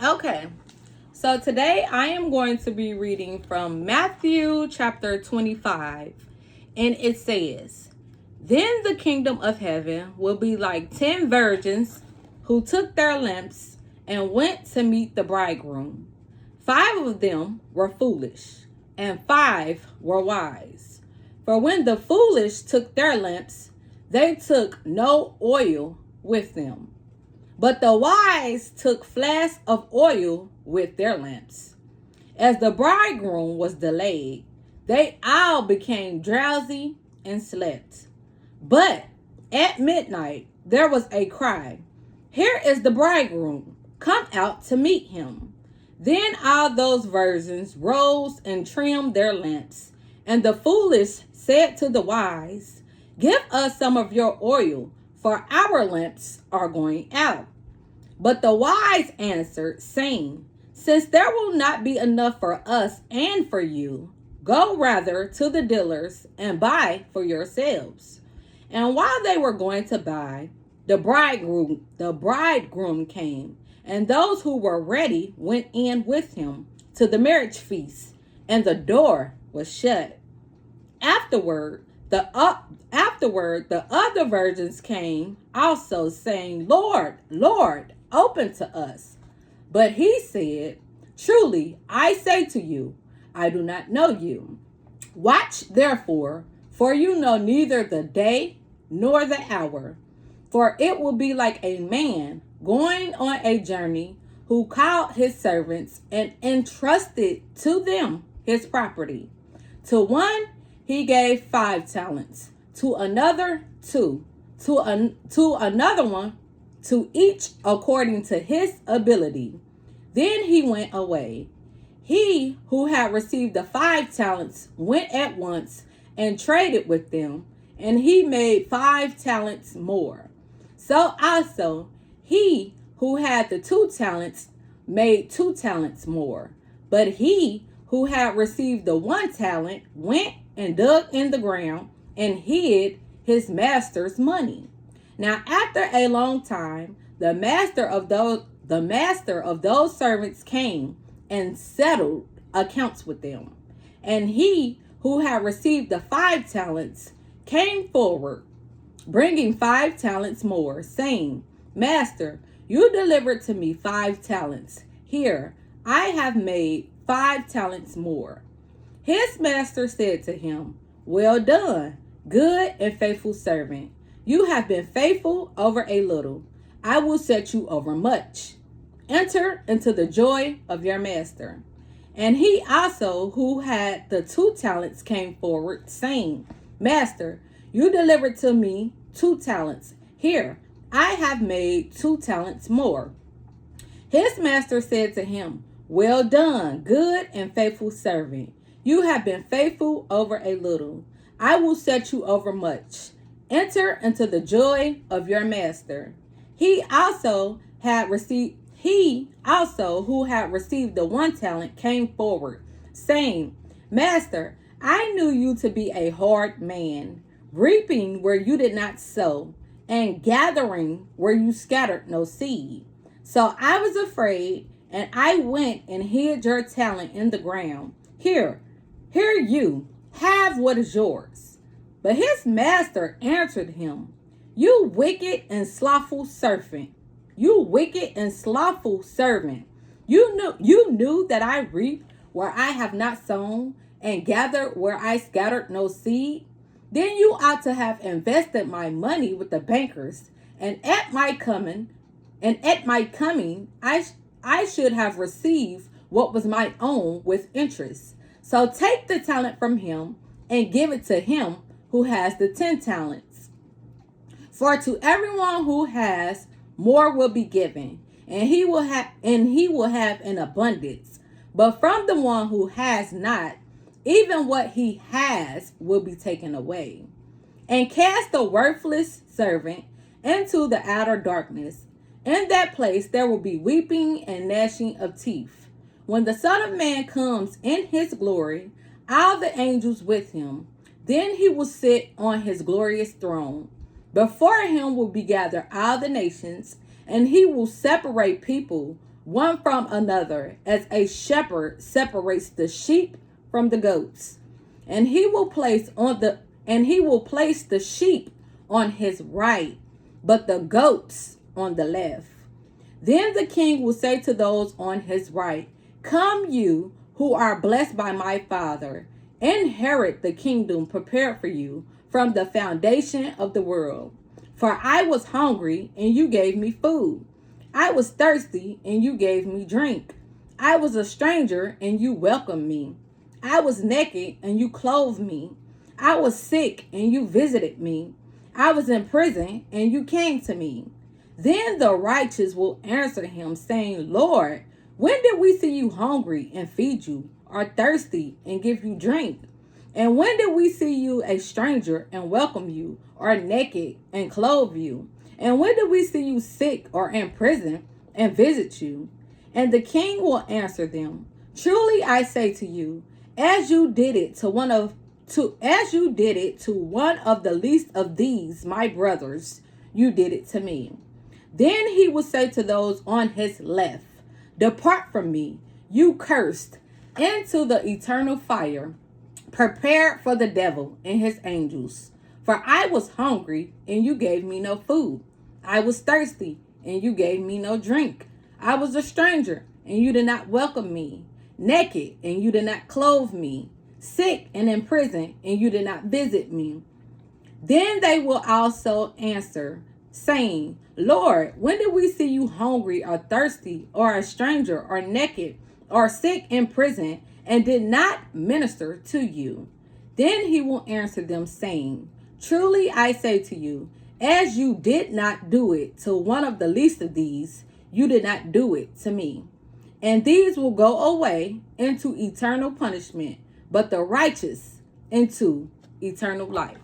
Okay, so today I am going to be reading from Matthew chapter 25, and it says, Then the kingdom of heaven will be like 10 virgins who took their lamps and went to meet the bridegroom. 5 of them were foolish, and 5 were wise. For when the foolish took their lamps, they took no oil with them. But the wise took flasks of oil with their lamps. As the bridegroom was delayed, they all became drowsy and slept. But at midnight there was a cry, Here is the bridegroom, come out to meet him. Then all those virgins rose and trimmed their lamps. And the foolish said to the wise, Give us some of your oil, for our lamps are going out. But the wise answered, saying, Since there will not be enough for us and for you, go rather to the dealers and buy for yourselves. And while they were going to buy, the bridegroom came, and those who were ready went in with him to the marriage feast, and the door was shut. Afterward, the other virgins came also, saying, Lord, Lord, open to us. But he said, Truly, I say to you, I do not know you. Watch therefore, for you know neither the day nor the hour. For it will be like a man going on a journey who called his servants and entrusted to them his property. To one he gave 5 talents, to another 2, to another one, to each according to his ability. Then he went away. He who had received the 5 talents went at once and traded with them, and he made 5 talents more. So also he who had the 2 talents made 2 talents more. But he who had received the 1 talent went and dug in the ground and hid his master's money. Now after a long time, the master of those servants came and settled accounts with them. And he who had received the 5 talents came forward, bringing 5 talents more, saying, Master, you delivered to me 5 talents. Here, I have made 5 talents more. His master said to him, Well done, good and faithful servant. You have been faithful over a little. I will set you over much. Enter into the joy of your master. And he also, who had the 2 talents, came forward, saying, Master, you delivered to me 2 talents. Here, I have made 2 talents more. His master said to him, Well done, good and faithful servant. You have been faithful over a little. I will set you over much. Enter into the joy of your master. He also who had received the 1 talent came forward, saying, Master, I knew you to be a hard man, reaping where you did not sow, and gathering where you scattered no seed. So I was afraid, and I went and hid your talent in the ground. Here you have what is yours. But his master answered him, You wicked and slothful servant. You wicked and slothful servant. You knew that I reap where I have not sown and gather where I scattered no seed. Then you ought to have invested my money with the bankers, and at my coming, I should have received what was my own with interest. So take the talent from him and give it to him who has the 10 talents. For to everyone who has, more will be given, and he will have an abundance. But from the one who has not, even what he has will be taken away. And cast the worthless servant into the outer darkness. In that place there will be weeping and gnashing of teeth, when the Son of Man comes in his glory, all the angels with him. Then he will sit on his glorious throne. Before him will be gathered all the nations, and he will separate people one from another, as a shepherd separates the sheep from the goats. And he will place the sheep on his right, but the goats on the left. Then the king will say to those on his right, "Come, you who are blessed by my Father, inherit the kingdom prepared for you from the foundation of the world. For I was hungry, and you gave me food. I was thirsty, and you gave me drink. I was a stranger, and you welcomed me. I was naked, and you clothed me. I was sick, and you visited me. I was in prison, and you came to me." Then the righteous will answer him, saying, "Lord, when did we see you hungry and feed you, or thirsty and give you drink? And when did we see you a stranger and welcome you, or naked and clothe you? And when did we see you sick or in prison and visit you?" And the king will answer them, "Truly I say to you, as you did it to one of the least of these my brothers, you did it to me." Then he will say to those on his left, "Depart from me, you cursed, into the eternal fire, prepared for the devil and his angels. For I was hungry, and you gave me no food. I was thirsty, and you gave me no drink. I was a stranger, and you did not welcome me. Naked, and you did not clothe me. Sick and in prison, and you did not visit me." Then they will also answer, saying, "Lord, when did we see you hungry or thirsty, or a stranger, or naked, or sick in prison, and did not minister to you?" Then he will answer them, saying, "Truly I say to you, as you did not do it to one of the least of these, you did not do it to me." And these will go away into eternal punishment, but the righteous into eternal life.